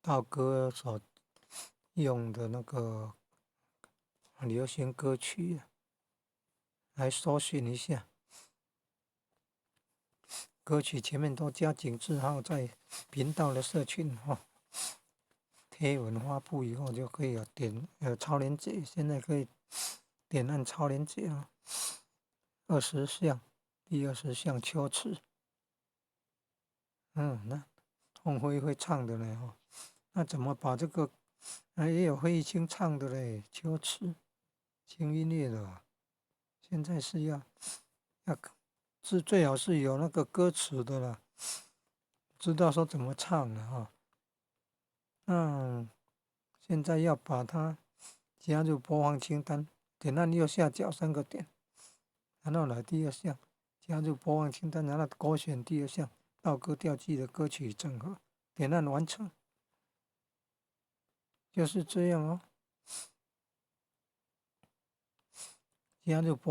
道哥所用的那个流行歌曲来搜寻一下，歌曲前面都加井字号，在频道的社群贴文发布以后就可以超连结，现在可以点按超连结20项，第20项秋词，那凤飞会唱的呢那怎么把这个也有费玉清唱的嘞，秋词轻音乐的现在是要最好是有那个歌词的啦，知道说怎么唱的那现在要把它加入播放清单，点按右下角3个点，然后来第2项加入播放清单，然后勾选第2项道歌调记的歌曲整合，点按完成，就是这样加入播